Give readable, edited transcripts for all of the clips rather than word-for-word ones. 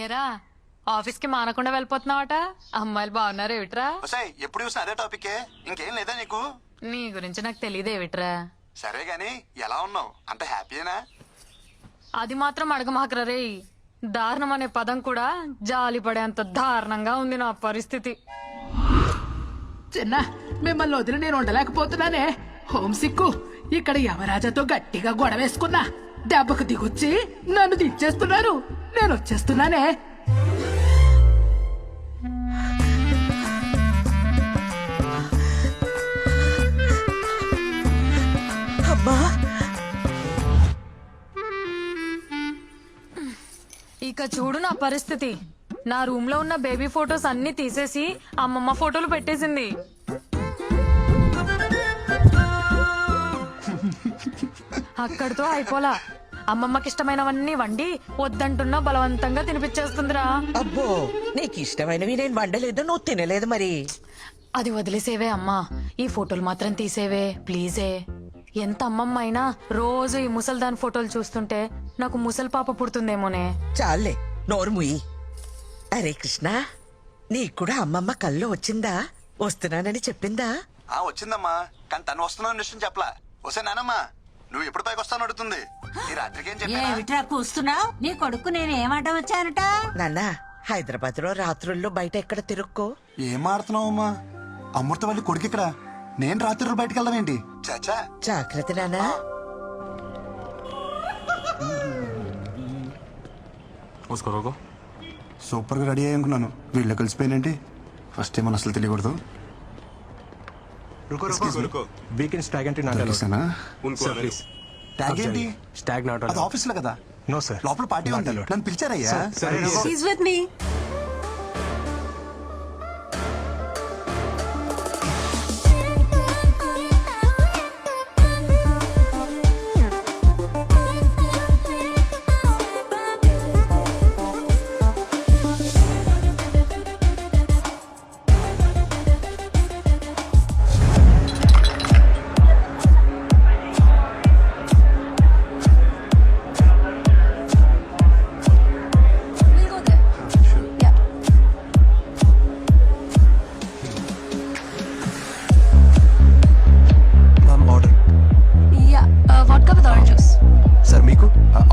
ఏరా ఆఫీస్ కి మానకుండా వెళ్ళిపోతున్నావట. అమ్మాయిలు బాగున్నారు ఏమిట్రా? ఎప్పుడు చూసినా అదే టాపిక్. ఇంకేం లేదా నీకు? నీ గురించి నాకు తెలియదు ఏమిట్రా. సరే గాని ఎలా ఉన్నావు? అంత హ్యాపీనా? అది మాత్రం అడగమాకరా రే. దారుణం అనే పదం కూడా జాలి పడేంత దారుణంగా ఉంది నా పరిస్థితి. చిన్న మిమ్మల్ని వదిలి నేను ఉండలేకపోతున్నానే. హోమ్ సిక్కు ఇక్కడ యమరాజాతో గట్టిగా గొడవ వేసుకున్నా. దెబ్బకు దిగొచ్చి నన్ను దించేస్తున్నారు. నేను వచ్చేస్తున్నానే. అమ్మా ఇక చూడు నా పరిస్థితి. నా రూమ్ లో ఉన్న బేబీ ఫొటోస్ అన్ని తీసేసి అమ్మమ్మ ఫోటోలు పెట్టేసింది. అక్కడితో అయిపోలా. అమ్మమ్మకి ఇష్టమైనవన్నీ వండి వద్దంటున్నా బలవంతంగా తినిపించేస్తుందిరా. అబ్బో నీకు ఇష్టమైనవి నేను వండలేదు, నువ్వు తినలేదు మరి. అది వదిలేసేవే అమ్మా, ఈ ఫోటోలు మాత్రం తీసేవే ప్లీజే. ఎంత అమ్మమ్మ అయినా రోజు ఈ ముసల్దాన్ ఫోటోలు చూస్తుంటే నాకు ముసలి పాప పుడుతుందేమోనే. చాలే నోరు ముయ్యి. అరే కృష్ణ, నీకు కూడా అమ్మమ్మ కల్లో వచ్చిందా? వస్తున్నానని చెప్పిందా? వచ్చిందమ్మా, కానీ తను వస్తున్నాను విషయం చెప్పలా. వస్తే నానమ్మా నువ్వు ఎప్పుడు పైకి వస్తాను అడుగుతుంది. ఈ రాత్రికి ఏం చెప్పా? ఏమిట్రా కూస్తున్నావు? నీ కొడుకు నేను ఏమంటా వచ్చానట? నాన్న హైదరాబాద్ లో రాత్రుల్లో బయట ఎక్కడ తిరుక్కో. ఏం ఆడుతున్నావు అమ్మా? అమృతవల్లి కొడుకు ఇక్కడ, నేను రాత్రి బయటకు వెళ్దాం ఏంటి? చాచా జాగ్రత్త నాన్నా. సూపర్ గా రెడీ అయ్యానుకున్నాను, వీళ్ళు కలిసిపోయినంటే ఫస్ట్ టైం అసలు తెలియకూడదు. ట్యాగ్ ఏంటి? అది ఆఫీస్ లో కదా. లోపల పార్టీ ఉంది, నన్ను పిలిచారయ్యా. He's with me.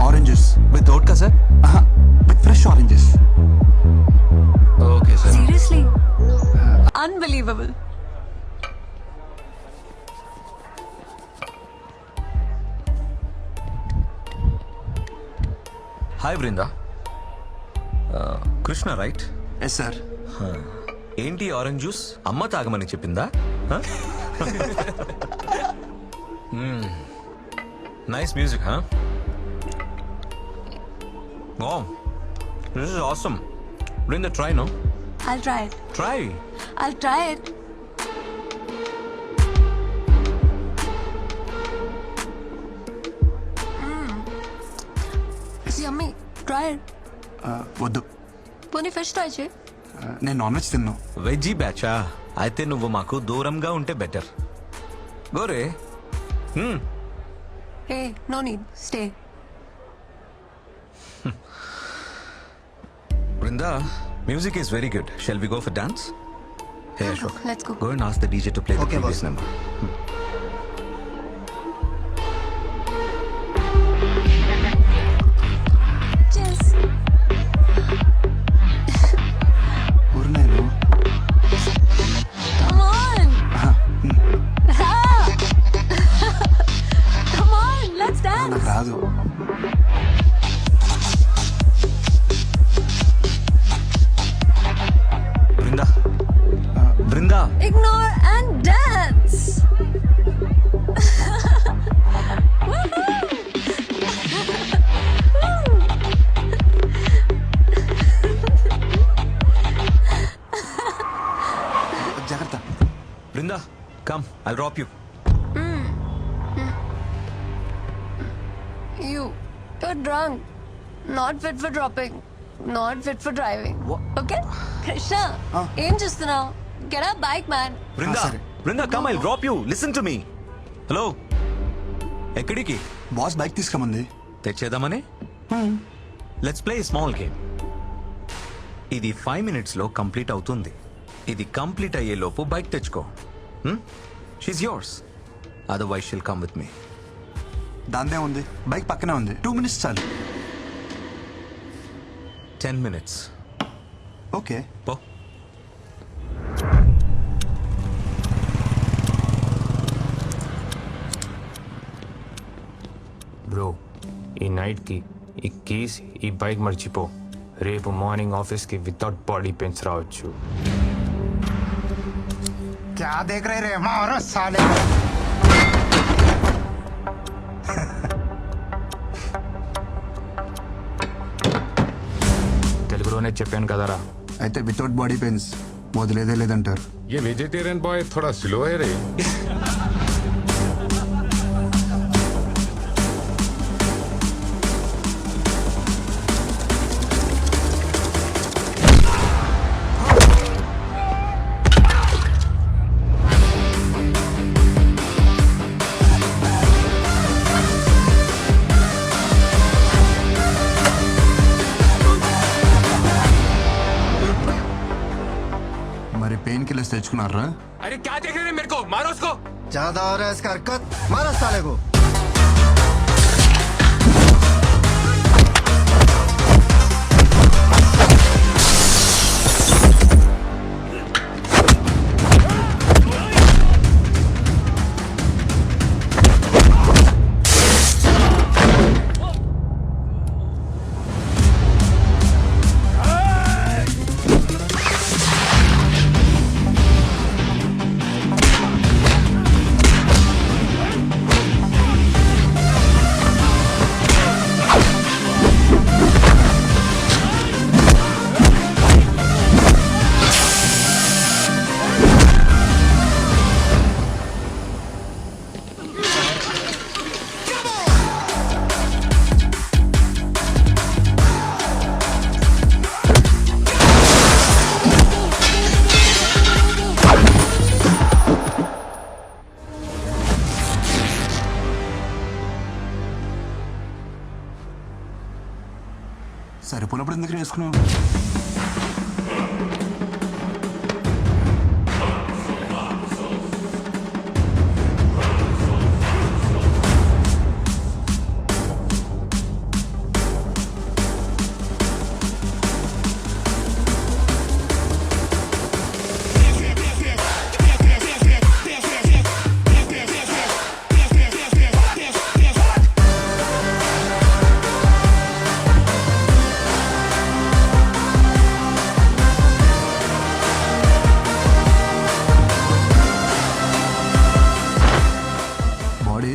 Oranges with vodka, sir. With fresh oranges. Okay, sir. Seriously? Unbelievable. Hi Brinda. Krishna right? Yes, sir. ఏంటి ఆరెంజ్ జ్యూస్ అమ్మ తాగమని చెప్పిందా? Nice music. Wow, this is awesome. Bring the try, no? I'll try it. Try. I'll try it. Yummy. Try it. వద్దు, పోనీ fish try చేయి. నేను non veg తిన్నాను. Veggie బ్యాచా? అయితే నువ్వు మాకు దూరంగా ఉంటే better. Gore. Hey, no need. Stay. Brinda, music is very good. Shall we go for dance? Hey Ashok, Let's go. Go and ask the DJ to play the previous number. Cheers. ఊరినాను. Come on. Come on, let's dance. నాకు రాదు. Brinda. Brinda. Ignore and dance. జాగ్రత్త. Brinda, come. I'll drop you. You're drunk. Not fit for dropping. Not fit for driving. What? Okay? Krishna, ఏం చూస్తున్నావు? Get up, bike man. Brinda. sorry. Brinda, come. I'll drop you. Listen to me. Hello. ఎక్కడికి? Boss bike తీసుకురమంది. తెచ్చేద్దామని? Let's play small game. ఇది 5 minutesలో complete అవుతుంది. ఇది complete అయ్యేలోపు bike తెచ్చుకో. She's yours. Otherwise she'll come with me. దాందే ఉంది, బైక్ పక్కనే ఉంది. 2 minutes చాలు. 10 minutes. ఓకే. పో. బ్రో, ఈ నైట్కి ఈ కీస్ ఈ బైక్ మర్చిపో. రేపు మార్నింగ్ ఆఫీస్కి వితౌట్ బాడీ పెయిన్స్ రావచ్చు. क्या देख रहे रे मारो साले. తెలుగులోనే చెప్పాను కదరా. అయితే వితౌట్ బాడీ పెయిన్స్ వదిలేదే లేదంటారు. ये वेजिटेरियन बॉय थोड़ा स्लो है रे. మరి పెయిన్ కిల్లర్స్ తెచ్చుకున్నారా? అరే క్యా దేఖ్ రहे मेरे को, मारो उसको. ज्यादा हो रहा है इसका हरकत. मारो साले को. సరిపోయినప్పుడు ఎందుకు వేసుకున్నావు?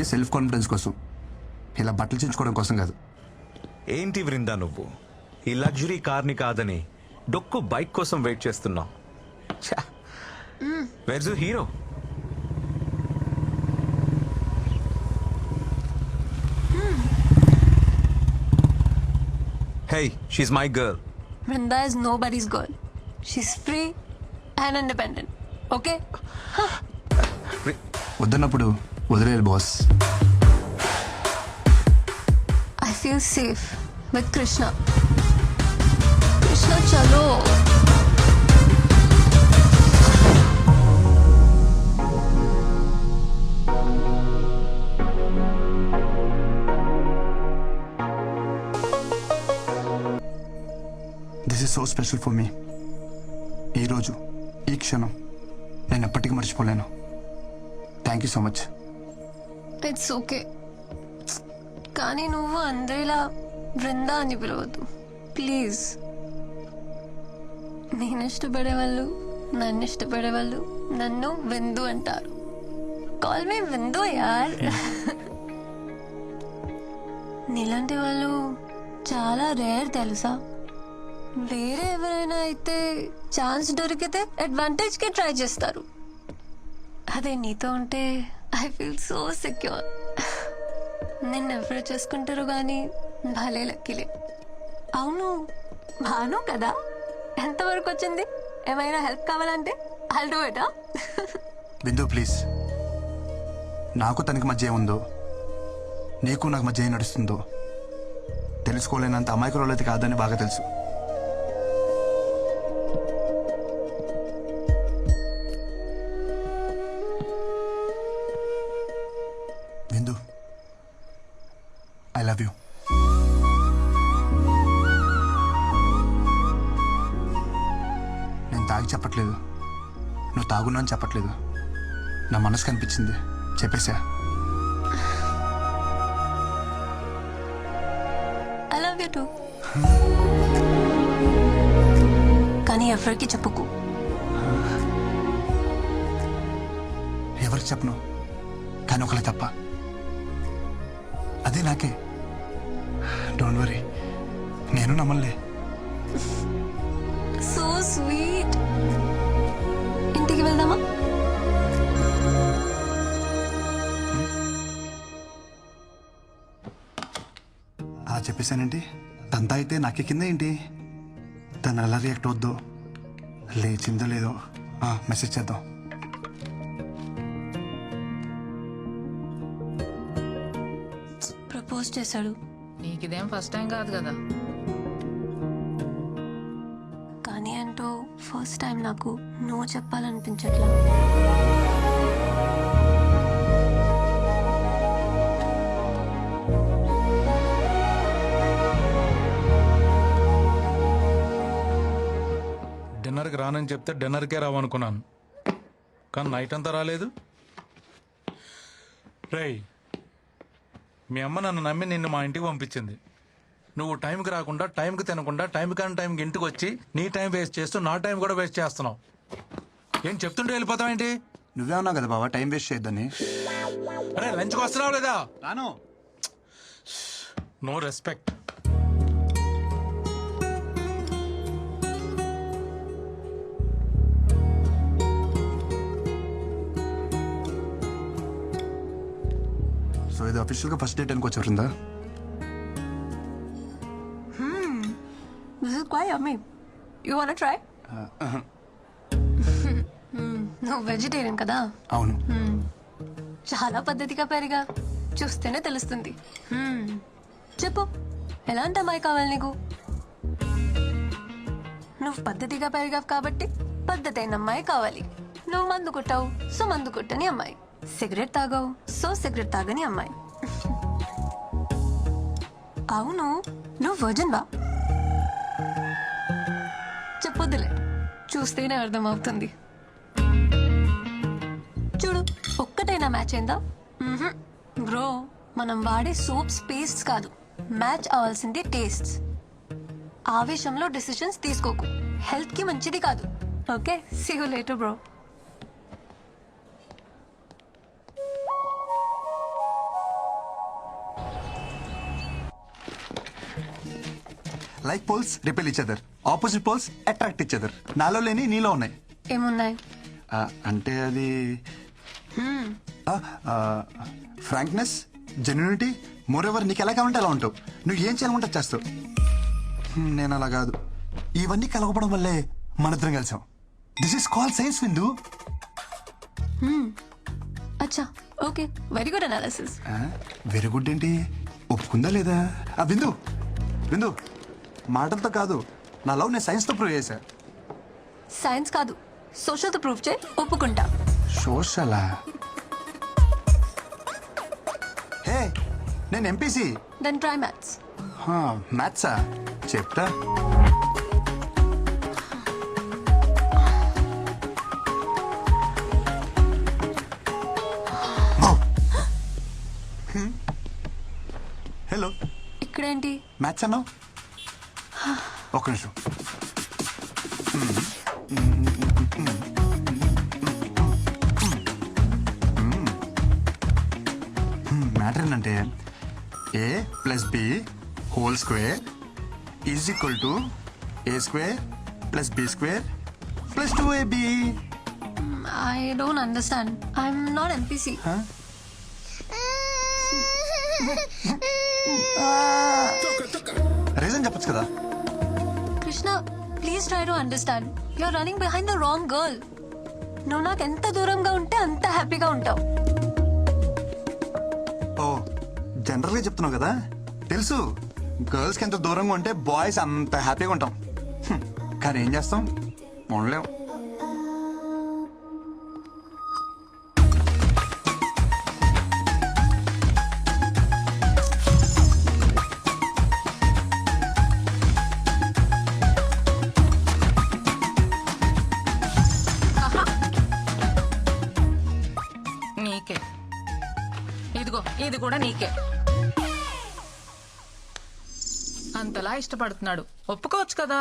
సెల్ఫ్ కాన్ఫిడెన్స్ కోసం, ఇలా బట్టలు చించుకోవడం కోసం కాదు. ఏంటి వృందా నువ్వు ఈ లగ్జరీ కార్ని కాదని డొక్కు బైక్ కోసం వెయిట్ చేస్తున్నావు? Verse hero? Hey, she's my girl. Vrinda is nobody's girl. She's free and independent. Okay? వద్దన్నప్పుడు వదిలేయాలి boss. I feel safe with Krishna. Krishna, chalo. This is so special for me. ఈరోజు ఈ క్షణం నేను ఎప్పటికీ మర్చిపోలేను. Thank you so much. It's okay. కానీ నువ్వు అందరిలా బృందా అని పిలవద్దు ప్లీజ్. నేను ఇష్టపడే వాళ్ళు, నన్ను ఇష్టపడే వాళ్ళు నన్ను విందు అంటారు. కాల్ మీ విందు యార్. నీలాంటి వాళ్ళు చాలా రేర్ తెలుసా. వేరే ఎవరైనా అయితే ఛాన్స్ దొరికితే అడ్వాంటేజ్ కి ట్రై చేస్తారు. అదే నీతో ఉంటే ఐ ఫీల్ సో సెక్యూర్. నిన్ను ఎవరు చేసుకుంటారు కానీ భలే లక్కీలే. అవును, భాను కదా, ఎంతవరకు వచ్చింది? ఏమైనా హెల్ప్ కావాలంటే I'll do it. Bindu please, నాకు తనకి మధ్య ఏముందో, నీకు నాకు మధ్య ఏం నడుస్తుందో తెలుసుకోలేనంత అమాయకురాలు అయితే కాదని బాగా తెలుసు. విందు, ఐ లవ్ యూ. నేను తాగి చెప్పట్లేదు, నువ్వు తాగున్నా అని చెప్పట్లేదు. నా మనసు కనిపించింది, చెప్పేసా. I love you too. కానీ ఎవరికి చెప్పుకు. ఎవరికి చెప్పను, కానీ ఒకలే తప్ప. అదే నాకే. డోంట్ వరీ, నేను నమ్మలే. So sweet. ఇంటికి వెళ్దామా? అలా చెప్పేశానేంటి? తంతా అయితే నాకే కింద ఏంటి? తను ఎలా రియాక్ట్ అవుద్దో, లేచిందో లేదో మెసేజ్ చేద్దాం. ప్రపోజ్ చేశాడు. నీకిదేం ఫస్ట్ టైం కాదు కదా. కానీ అంటూ ఫస్ట్ టైం నాకు నో చెప్పాలనిపించట్లా. డిన్నర్కి రానని చెప్తే డిన్నర్కే రావనుకున్నాను, కానీ నైట్ అంతా రాలేదు. రేయ్, మీ అమ్మ నన్ను నమ్మి నిన్ను మా ఇంటికి పంపించింది. నువ్వు టైంకి రాకుండా, టైంకి తినకుండా, టైం కానీ టైంకి ఇంటికి వచ్చి నీ టైం వేస్ట్ చేస్తూ నా టైం కూడా వేస్ట్ చేస్తున్నావు. ఏం చెప్తుంటే వెళ్ళిపోతావేంటి? నువ్వే ఉన్నావు కదా బాబా టైం వేస్ట్ చేయొద్దని. అరే లంచ్కి వస్తున్నావు లేదా? రాను. No respect. సో ఇది అఫీషియల్గా ఫస్ట్ డేట్ అనుకోవచ్చు వరిందా? This is quite yummy. You wanna try? నువ్వు వెజిటేరియన్ కదా? అవును. చాలా పద్ధతిగా పెరిగా, చూస్తేనే తెలుస్తుంది. చెప్పు, ఎలాంటి అమ్మాయి కావాలి నీకు? నువ్వు పద్ధతిగా పెరిగావు కాబట్టి పద్ధతి అయిన అమ్మాయి కావాలి. నువ్వు మందు కొట్టావు, సో మందు కొట్టని అమ్మాయి. సిగరెట్ తాగావు, సో సిగరెట్ తాగని అమ్మాయి. అవును, నువ్వు వర్జిన్ వా? చెప్పొద్దులే, చూస్తేనే అర్థమవుతుంది. చూడు, ఒక్కటైనా మ్యాచ్ అయిందా? బ్రో, మనం వాడే సోప్స్ పేస్ట్ కాదు, మ్యాచ్ అవ్వాల్సింది టేస్ట్. ఆవేశంలో డెసిషన్స్ తీసుకోకు, హెల్త్ కి మంచిది కాదు. Okay, see you later bro. Like poles repel each other, opposite poles attract each other. నాలో లేని నీలో ఉన్నాయి. ఏమున్నాయి? అంటే అది ఫ్రాంక్నెస్, జెన్యూనిటీ, మోర్ ఎవర్ నీకు ఎలా కావాలంటే అలా ఉంటావు. నువ్వు ఏం చేయాలంటే చేస్తావు. నేను అలా కాదు. ఇవన్నీ కలగపడం వల్లే మనిద్దరం కలిసాం. దిస్ ఈస్ కాల్ సైన్స్ విందు. అచ్చా, okay, very good analysis. Very good ఏంటి, ఒప్పుకుందా లేదా? విందు విందు, మాటలతో కాదు, నా లవ్ నేను సైన్స్తో ప్రూవ్ చేశా. సైన్స్ కాదు, సోషల్తో ప్రూవ్ చేయి, ఒప్పుకుంటా. సోషలా? హే, నేను ఎంపీసీ. Then try maths. మ్యాథ్సా? చెప్తా. హలో, ఇక్కడేంటి? మ్యాథ్స్ అన్నావు? ఒక్క నిమిషం. మ్యాటర్ ఏంటంటే a plus b whole square is equal to a square plus b square plus 2ab. I don't understand. I'm not MPC. Reason చెప్పచ్చు కదా. Krishna, please try to understand. You are running behind the wrong girl. నువ్వు నాకు ఎంత దూరంగా ఉంటే అంత హ్యాపీగా ఉంటావు. ఓ, జనరల్గా చెప్తున్నావు కదా. తెలుసు, గర్ల్స్కి ఎంత దూరంగా ఉంటే బాయ్స్ అంత హ్యాపీగా ఉంటాం. కానీ ఏం చేస్తాం, ఉండలేం. ఇది కూడా నీకే. అంతలా ఇష్టపడుతున్నాడు, ఒప్పుకోవచ్చు కదా.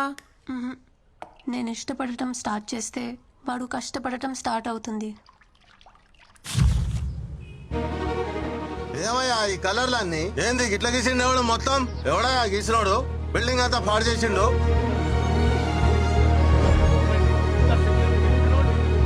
నేను ఇష్టపడటం స్టార్ట్ చేస్తే వాడు కష్టపడటం స్టార్ట్ అవుతుంది. ఏమయ్యా ఈ కలర్లన్నీ ఏంది ఇట్లా గీసిండు? ఎవడు మొత్తం ఎవడా గీసినోడు? బిల్డింగ్ అంతా పాడు చేసిండు.